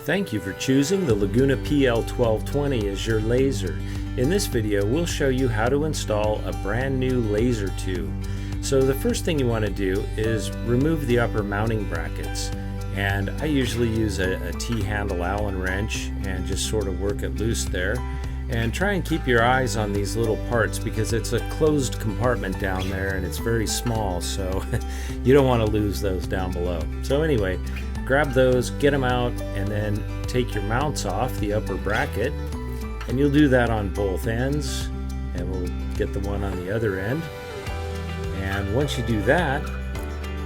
Thank you for choosing the Laguna PL1220 as your laser. In this video, we'll show you how to install a brand new laser tube. So the first thing you want to do is remove the upper mounting brackets. And I usually use a T-handle Allen wrench and just sort of work it loose there. And try and keep your eyes on these little parts because it's a closed compartment down there and it's very small, so you don't want to lose those down below. So anyway, grab those, get them out, and then take your mounts off the upper bracket, and you'll do that on both ends, and we'll get the one on the other end. And once you do that,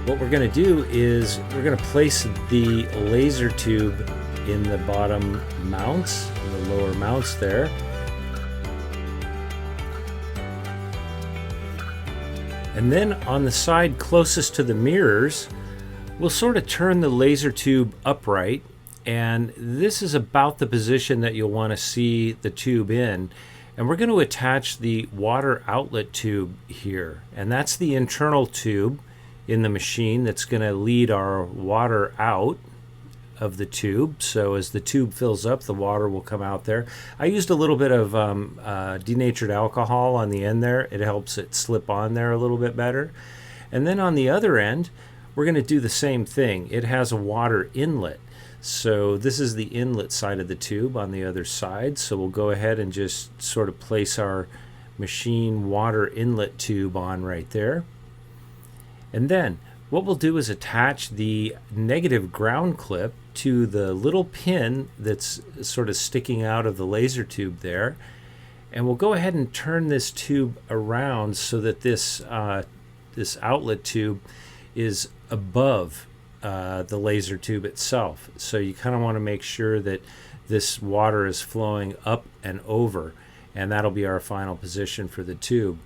what we're going to do is we're going to place the laser tube in the bottom mounts, in the lower mounts there. And then on the side closest to the mirrors, we'll sort of turn the laser tube upright, and this is about the position that you'll want to see the tube in. And we're going to attach the water outlet tube here, and that's the internal tube in the machine that's going to lead our water out of the tube. So as the tube fills up, the water will come out there. I used a little bit of denatured alcohol on the end there. It helps it slip on there a little bit better. And then on the other end, we're going to do the same thing. It has a water inlet. So this is the inlet side of the tube on the other side. So we'll go ahead and just sort of place our machine water inlet tube on right there. And then what we'll do is attach the negative ground clip to the little pin that's sort of sticking out of the laser tube there. And we'll go ahead and turn this tube around so that this outlet tube is above the laser tube itself. So you kind of want to make sure that this water is flowing up and over, and that'll be our final position for the tube.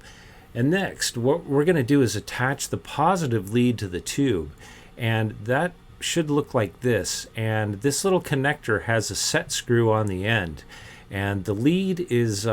And next, what we're going to do is attach the positive lead to the tube, and that should look like this. And this little connector has a set screw on the end, and the lead is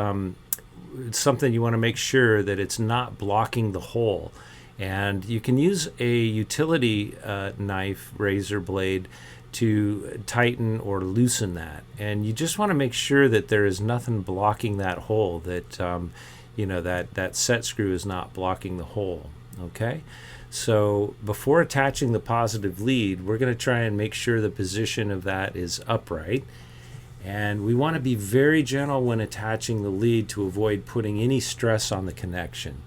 something you want to make sure that it's not blocking the hole. And you can use a utility knife, razor blade, to tighten or loosen that. And you just want to make sure that there is nothing blocking that hole, that you know, that set screw is not blocking the hole. Okay, so before attaching the positive lead, we're going to try and make sure the position of that is upright, and we want to be very gentle when attaching the lead to avoid putting any stress on the connection,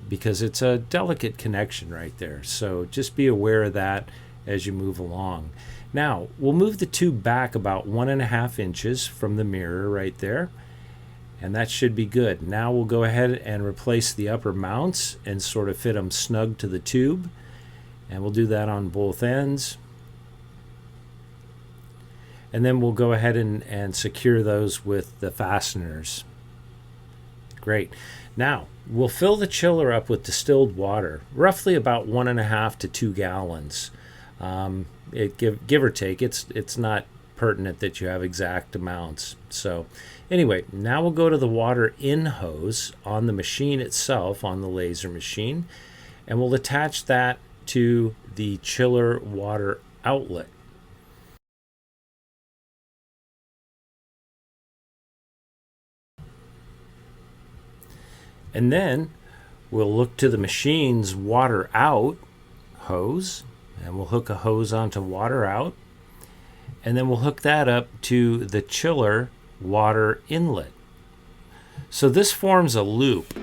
because it's a delicate connection right there. So just be aware of that as you move along. Now we'll move the tube back about 1.5 inches from the mirror right there, and that should be good. Now we'll go ahead and replace the upper mounts and sort of fit them snug to the tube, and we'll do that on both ends. And then we'll go ahead and secure those with the fasteners. Great. Now we'll fill the chiller up with distilled water, roughly about 1.5 to 2 gallons. Give or take. It's not pertinent that you have exact amounts. So anyway, now we'll go to the water in hose on the machine itself, on the laser machine, and we'll attach that to the chiller water outlet. And then we'll look to the machine's water out hose, and we'll hook a hose onto water out. And then we'll hook that up to the chiller water inlet. So this forms a loop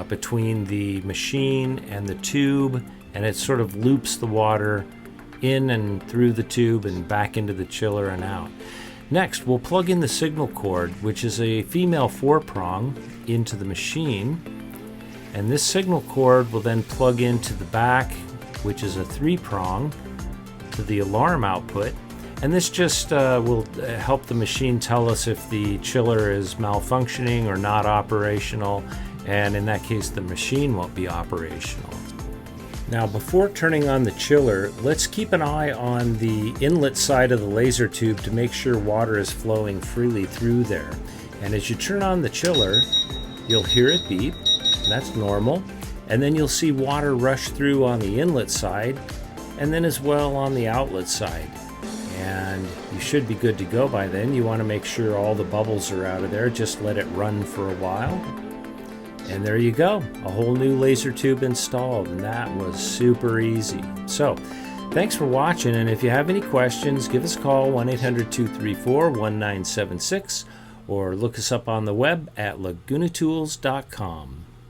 between the machine and the tube, and it sort of loops the water in and through the tube and back into the chiller and out. Next, we'll plug in the signal cord, which is a female 4-prong, into the machine. And this signal cord will then plug into the back, which is a 3-prong, to the alarm output. And this just will help the machine tell us if the chiller is malfunctioning or not operational, and in that case the machine won't be operational. Now before turning on the chiller, let's keep an eye on the inlet side of the laser tube to make sure water is flowing freely through there. And as you turn on the chiller, you'll hear it beep, and that's normal. And then you'll see water rush through on the inlet side, and then as well on the outlet side. and you should be good to go by then. You want to make sure all the bubbles are out of there. Just let it run for a while. And there you go, a whole new laser tube installed, and that was super easy. So, thanks for watching, and if you have any questions, give us a call, 1-800-234-1976, or look us up on the web at lagunatools.com.